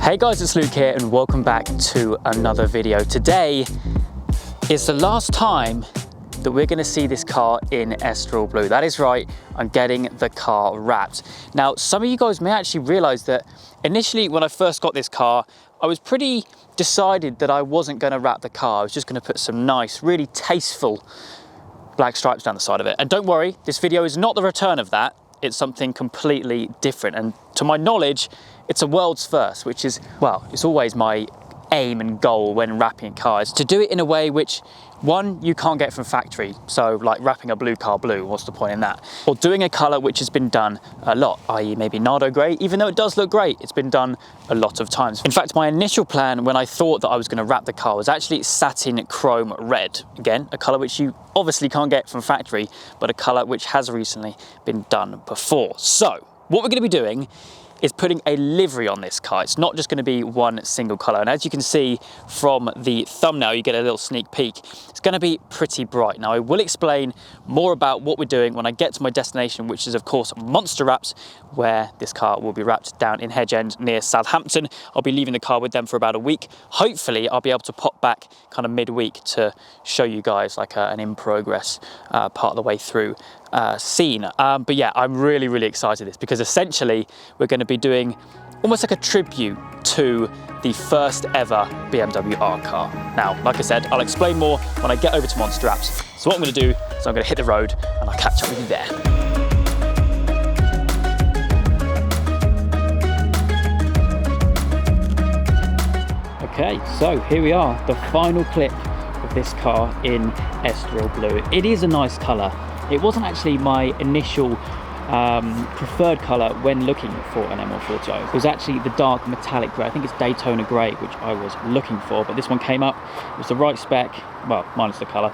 Hey guys, it's Luke here and welcome back to another video. Today is the last time that we're going to see this car in Estoril Blue. That is right, I'm getting the car wrapped. Now, some of you guys may actually realize that initially when I first got this car, I was pretty decided that I wasn't going to wrap the car. I was just going to put some nice, really tasteful black stripes down the side of it. And don't worry, this video is not the return of that. It's something completely different. And to my knowledge, it's a world's first, which is, well, it's always my aim and goal when wrapping cars, to do it in a way which, one, you can't get from factory. So like wrapping a blue car blue, what's the point in that? Or doing a color which has been done a lot, i.e. maybe Nardo grey, even though it does look great, it's been done a lot of times. In fact, my initial plan when I thought that I was going to wrap the car was actually satin chrome red. Again, a color which you obviously can't get from factory, but a color which has recently been done before. So what we're going to be doing is putting a livery on this car. It's not just going to be one single color. And as you can see from the thumbnail, you get a little sneak peek. It's going to be pretty bright. Now, I will explain more about what we're doing when I get to my destination, which is of course Monster Wraps, where this car will be wrapped down in Hedge End near Southampton. I'll be leaving the car with them for about a week. Hopefully I'll be able to pop back kind of midweek to show you guys like an in progress part of the way through scene. But yeah, I'm really excited this, because essentially we're going to be doing almost like a tribute to the first ever BMW Art Car. Now, like I said, I'll explain more when I get over to Monster Wraps. So what I'm going to do is I'm going to hit the road and I'll catch up with you there. Okay, so here we are, the final clip of this car in Estoril Blue. It is a nice colour. It wasn't actually my initial preferred colour when looking for an M140i. It was actually the dark metallic grey. I think it's Daytona grey, which I was looking for, but this one came up. It was the right spec, well, minus the colour,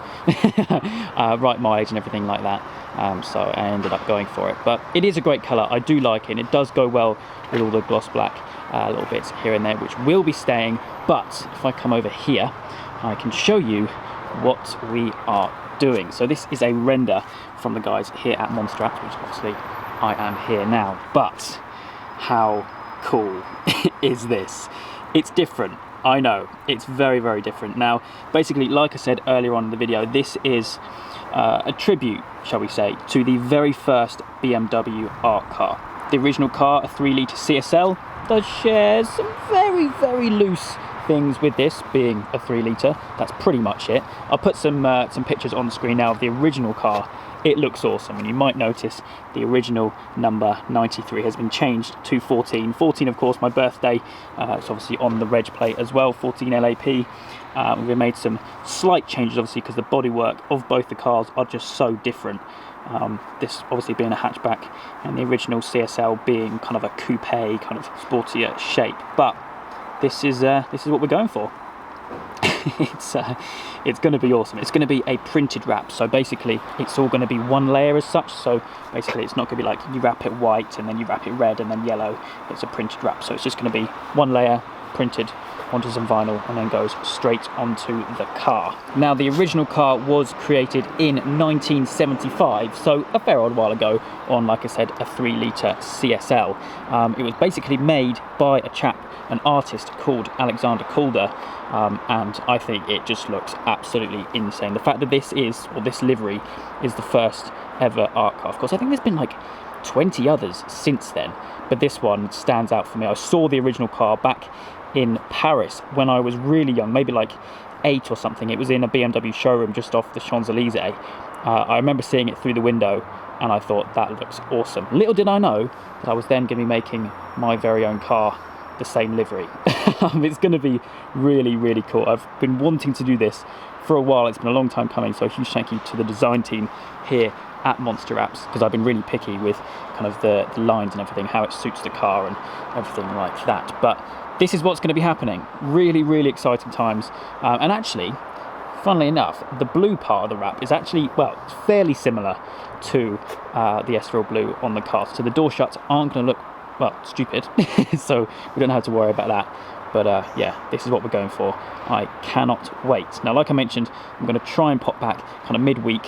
right mileage and everything like that. So I ended up going for it. But it is a great colour. I do like it. And it does go well with all the gloss black little bits here and there, which will be staying. But if I come over here, I can show you what we are doing. So this is a render from the guys here at Monster Wraps, which obviously I am here now. But how cool is this? It's different. I know, it's very different. Now, basically, like I said earlier on in the video, this is a tribute, shall we say, to the very first BMW Art Car. The original car, a 3-litre CSL, does share some very loose things with this being a 3-litre. That's pretty much it. I'll put some pictures on the screen now of the original car. It looks awesome, and you might notice the original number 93 has been changed to 14. 14, of course, my birthday. It's obviously on the reg plate as well, 14 LAP. We've made some slight changes, obviously, because the bodywork of both the cars are just so different. This obviously being a hatchback, and the original CSL being kind of a coupe, kind of sportier shape. But this is what we're going for. It's going to be awesome. It's going to be a printed wrap, so basically it's all going to be one layer as such. So basically it's not going to be like you wrap it white and then you wrap it red and then yellow. It's a printed wrap, so it's just going to be one layer printed onto some vinyl and then goes straight onto the car. Now, the original car was created in 1975, so a fair old while ago, on, like I said, a 3-litre CSL. It was basically made by a chap, an artist called Alexander Calder, and I think it just looks absolutely insane. The fact that this livery is the first ever art car. Of course, I think there's been like 20 others since then, but this one stands out for me. I saw the original car back in Paris when I was really young, maybe like 8 or something. It was in a BMW showroom just off the Champs-Elysees. I remember seeing it through the window and I thought, that looks awesome. Little did I know that I was then going to be making my very own car the same livery. It's going to be really cool. I've been wanting to do this for a while. It's been a long time coming, so a huge thank you to the design team here at Monster Wraps, because I've been really picky with kind of the lines and everything, how it suits the car and everything like that. But this is what's going to be happening. Really exciting times. And actually, funnily enough, the blue part of the wrap is actually, well, it's fairly similar to the Estoril Blue on the car. So the door shuts aren't going to look, well, stupid. So we don't have to worry about that. But yeah, this is what we're going for. I cannot wait. Now, like I mentioned, I'm going to try and pop back kind of midweek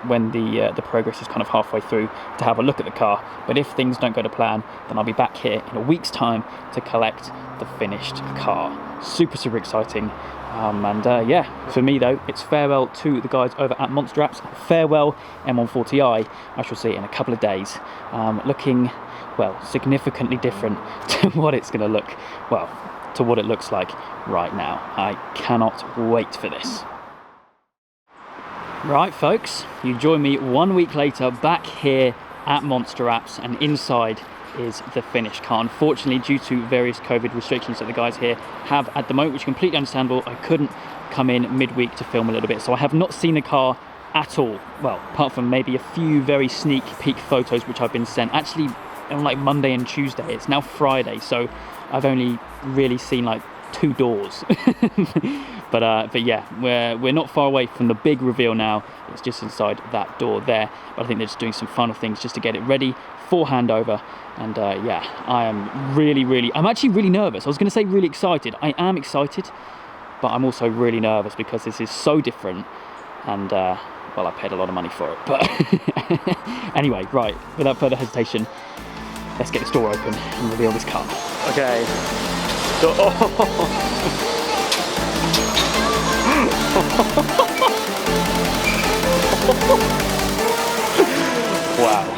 when the progress is kind of halfway through to have a look at the car. But if things don't go to plan, then I'll be back here in a week's time to collect the finished car. Super exciting. Yeah, for me though, it's farewell to the guys over at Monster Apps. Farewell M140i. I shall see it in a couple of days. Looking, well, significantly different to what it's going to look, well, to what it looks like right now. I cannot wait for this. Right, folks, you join me 1 week later back here at Monster Apps, and inside is the finished car. Unfortunately, due to various COVID restrictions that the guys here have at the moment, which is completely understandable, I couldn't come in midweek to film a little bit, so I have not seen the car at all. Well, apart from maybe a few very sneak peek photos which I've been sent actually on like Monday and Tuesday. It's now Friday, so I've only really seen like 2 doors. but yeah, we're not far away from the big reveal now. It's just inside that door there, but I think they're just doing some final things just to get it ready for handover. And yeah, I am I'm actually really nervous. I was going to say really excited. I am excited, but I'm also really nervous because this is so different, and well, I paid a lot of money for it. But anyway, right, without further hesitation, let's get this door open and reveal this car. Okay. So, wow.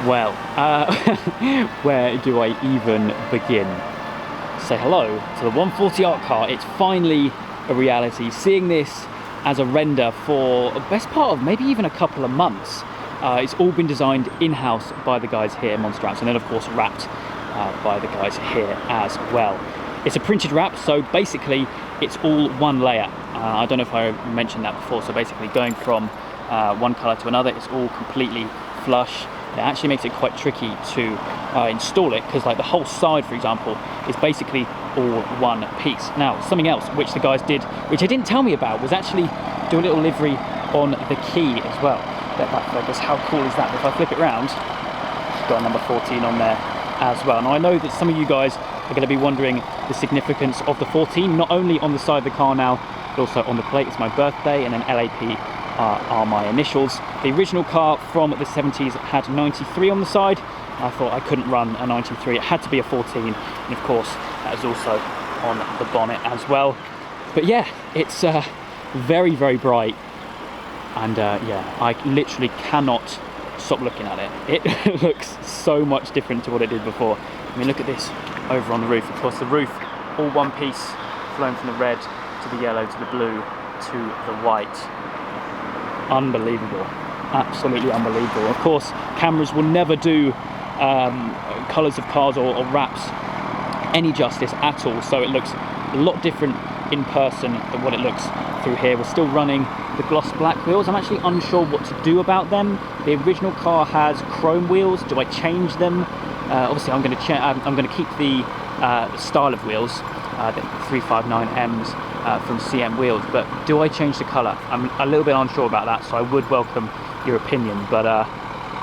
Well, where do I even begin? Say hello to the 140 Art Car. It's finally a reality. Seeing this as a render for the best part of maybe even a couple of months. It's all been designed in-house by the guys here at Monster Apps, and then of course wrapped by the guys here as well. It's a printed wrap, so basically it's all one layer. I don't know if I mentioned that before, so basically going from one colour to another, it's all completely flush. It actually makes it quite tricky to install it, because like the whole side, for example, is basically all one piece. Now, something else which the guys did, which they didn't tell me about, was actually do a little livery on the key as well. Let that focus. How cool is that? If I flip it round, it's got a number 14 on there as well. Now, I know that some of you guys are going to be wondering the significance of the 14, not only on the side of the car now, but also on the plate. It's my birthday, and then LAP are my initials. The original car from the 70s had 93 on the side. I thought I couldn't run a 93, it had to be a 14, and of course that is also on the bonnet as well. But yeah, it's very bright, and yeah, I literally cannot stop looking at it. It looks so much different to what it did before. I mean, look at this over on the roof. Of course, the roof all one piece, flown from the red to the yellow to the blue to the white. Unbelievable, absolutely unbelievable. Of course, cameras will never do colours of cars or wraps any justice at all, so it looks a lot different in person than what it looks through here. We're still running the gloss black wheels. I'm actually unsure what to do about them. The original car has chrome wheels. Do I change them? Obviously I'm going to keep the style of wheels, the 359Ms from CM wheels, but do I change the colour? I'm a little bit unsure about that, so I would welcome your opinion. But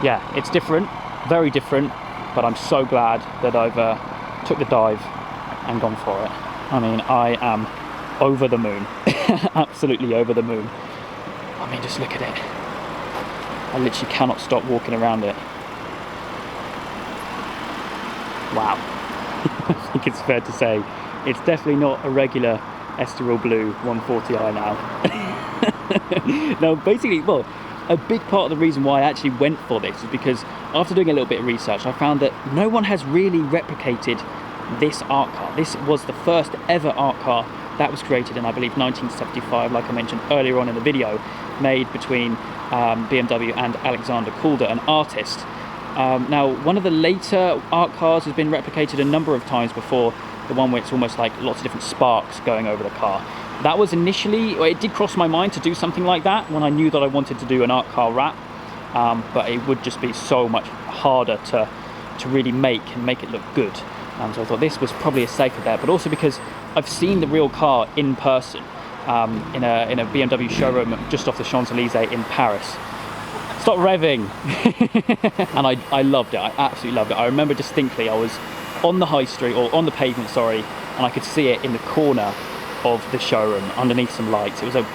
yeah, it's different, very different, but I'm so glad that I've took the dive and gone for it. I mean, I am over the moon. Absolutely over the moon. I mean, just look at it. I literally cannot stop walking around it. Wow. I think it's fair to say it's definitely not a regular Estoril Blue 140i now. Now, basically, well, a big part of the reason why I actually went for this is because after doing a little bit of research, I found that no one has really replicated this art car. This was the first ever art car that was created in, I believe, 1975, like I mentioned earlier on in the video, made between BMW and Alexander Calder, an artist. Now, one of the later art cars has been replicated a number of times before, the one where it's almost like lots of different sparks going over the car. That was initially, well, it did cross my mind to do something like that when I knew that I wanted to do an art car wrap, but it would just be so much harder to really make it look good. So I thought this was probably a safer bet, but also because I've seen the real car in person in a BMW showroom just off the Champs-Elysees in Paris. Stop revving! And I loved it, I absolutely loved it. I remember distinctly I was on the high street, or on the pavement, sorry, and I could see it in the corner of the showroom underneath some lights. It was a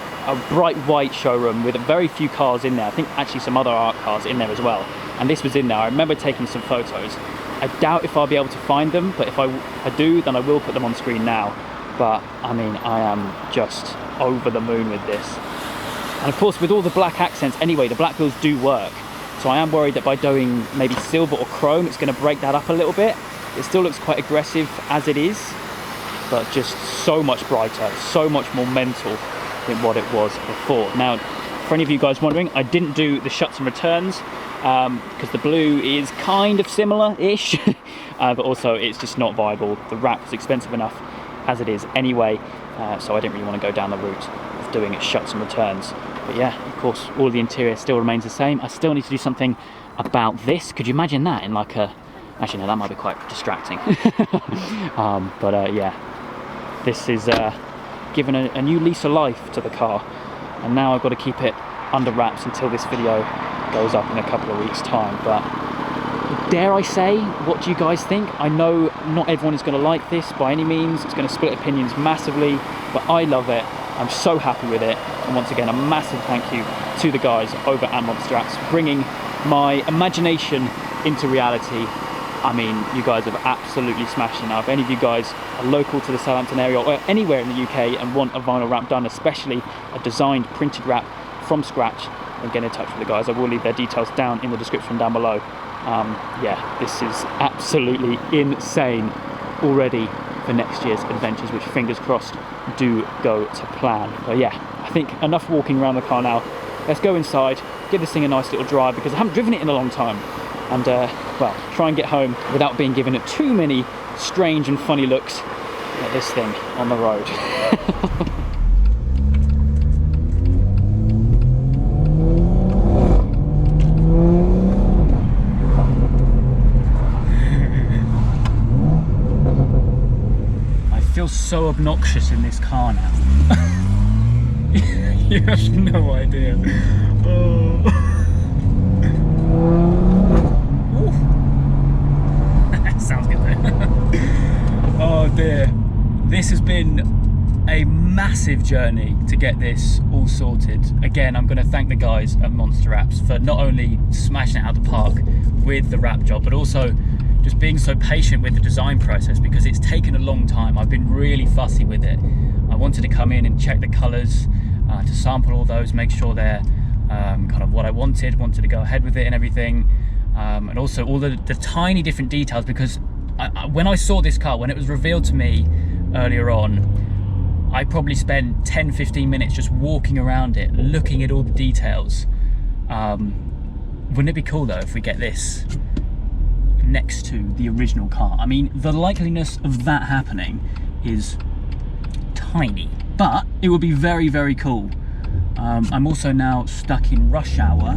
bright white showroom with very few cars in there. I think actually some other art cars in there as well. And this was in there. I remember taking some photos. I doubt if I'll be able to find them, but if I do, then I will put them on screen now. But I mean, I am just over the moon with this. And of course, with all the black accents anyway, the black wheels do work. So I am worried that by doing maybe silver or chrome, it's going to break that up a little bit. It still looks quite aggressive as it is, but just so much brighter, so much more mental than what it was before. Now, for any of you guys wondering, I didn't do the shuts and returns because the blue is kind of similar-ish, but also it's just not viable. The wrap was expensive enough as it is anyway, so I didn't really want to go down the route of doing shuts and returns. But yeah, of course, all the interior still remains the same. I still need to do something about this. Could you imagine that in like a... Actually, no, that might be quite distracting. Yeah, this is given a new lease of life to the car, and now I've got to keep it under wraps until this video goes up in a couple of weeks' time. But dare I say, what do you guys think? I know not everyone is going to like this by any means. It's going to split opinions massively, but I love it. I'm so happy with it. And once again, a massive thank you to the guys over at Monster Apps, bringing my imagination into reality. I mean, you guys have absolutely smashed it. Now, if any of you guys are local to the Southampton area or anywhere in the UK and want a vinyl wrap done, especially a designed printed wrap from scratch, then get in touch with the guys. I will leave their details down in the description down below. Yeah, this is absolutely insane already for next year's adventures, which fingers crossed do go to plan. But yeah, I think enough walking around the car now. Let's go inside, give this thing a nice little drive, because I haven't driven it in a long time. And well, try and get home without being given it too many strange and funny looks at this thing on the road. I feel so obnoxious in this car now. You have no idea. Oh. Sounds good though. Oh dear. This has been a massive journey to get this all sorted. Again, I'm going to thank the guys at Monster Apps for not only smashing it out of the park with the wrap job, but also just being so patient with the design process, because it's taken a long time. I've been really fussy with it. I wanted to come in and check the colours, to sample all those, make sure they're kind of what I wanted to go ahead with it and everything. And also all the tiny different details, because when I saw this car, when it was revealed to me earlier on, I probably spent 10-15 minutes just walking around it, looking at all the details. Wouldn't it be cool though if we get this next to the original car? I mean, the likeliness of that happening is tiny, but it would be very, very cool. I'm also now stuck in rush hour,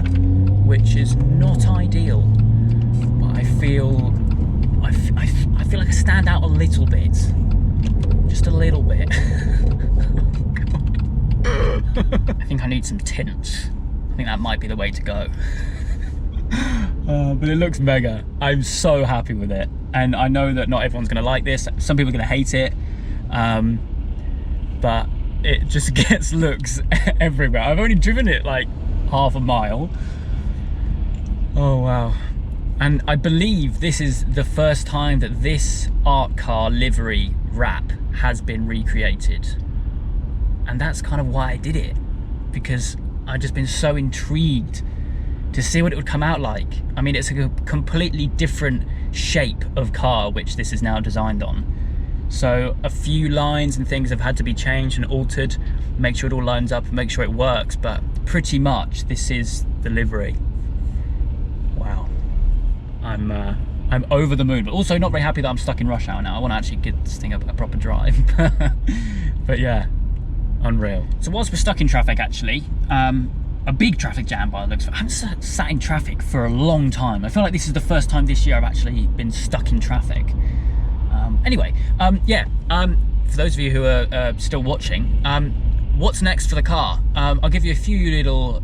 which is not ideal, but I feel like I stand out a little bit, just a little bit. I think I need some tint. I think that might be the way to go. But it looks mega. I'm so happy with it, and I know that not everyone's gonna like this. Some people are gonna hate it, but it just gets looks everywhere. I've only driven it like half a mile. Oh wow. And I believe this is the first time that this art car livery wrap has been recreated. And that's kind of why I did it, because I've just been so intrigued to see what it would come out like. I mean, it's a completely different shape of car which this is now designed on. So a few lines and things have had to be changed and altered, make sure it all lines up and make sure it works, but pretty much this is the livery. Wow. I'm over the moon, but also not very happy that I'm stuck in rush hour now. I want to actually get this thing a proper drive. But yeah, unreal. So whilst we're stuck in traffic, actually, a big traffic jam by the looks of it. I haven't sat in traffic for a long time. I feel like this is the first time this year I've actually been stuck in traffic. Anyway, for those of you who are still watching, what's next for the car? I'll give you a few little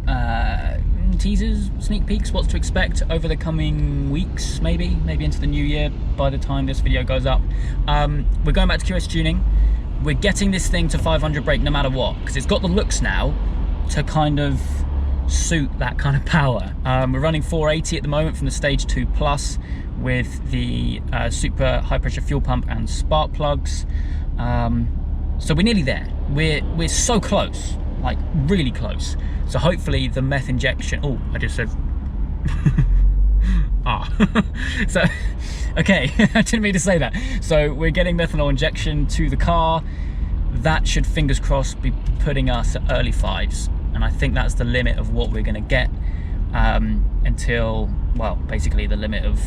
teasers, sneak peeks, what's to expect over the coming weeks, maybe into the new year by the time this video goes up. We're going back to QS tuning. We're getting this thing to 500 brake no matter what, because it's got the looks now to kind of suit that kind of power. We're running 480 at the moment from the Stage 2 Plus with the super high pressure fuel pump and spark plugs. So we're nearly there. We're so close, like really close. So hopefully the meth injection, oh, I just said, so, okay, I didn't mean to say that. So we're getting methanol injection to the car. That should, fingers crossed, be putting us at early 5s. And I think that's the limit of what we're gonna get until, well, basically the limit of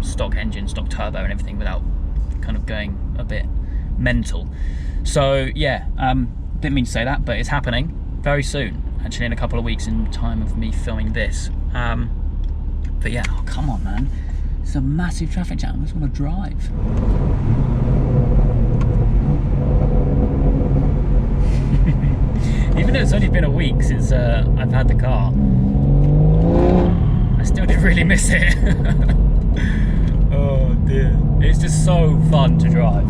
stock engine, stock turbo and everything without kind of going a bit mental. So yeah, didn't mean to say that, but it's happening very soon. Actually, in a couple of weeks in time of me filming this. But yeah, oh, come on, man. It's a massive traffic jam. I just want to drive. Even though it's only been a week since I've had the car, I still did really miss it. Oh dear. It's just so fun to drive.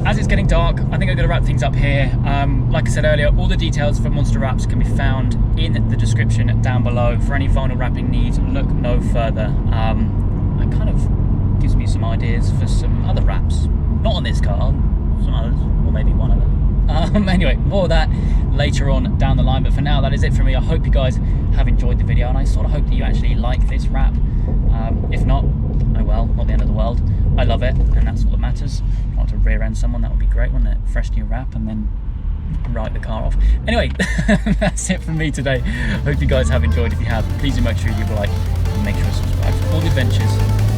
As it's getting dark, I think I'm going to wrap things up here. Like I said earlier, all the details for Monster Wraps can be found in the description down below. For any vinyl wrapping needs, look no further. It kind of gives me some ideas for some other wraps. Not on this car, some others, or maybe one of them. Anyway, more of that later on down the line. But for now, that is it for me. I hope you guys have enjoyed the video, and I sort of hope that you actually like this wrap. If not, oh well, not the end of the world. I love it, and that's all that matters. If I want to rear end someone, that would be great, wouldn't it? Fresh new wrap, and then write the car off. Anyway, that's it from me today. Hope you guys have enjoyed. If you have, please do make sure you leave a like and make sure to subscribe for all the adventures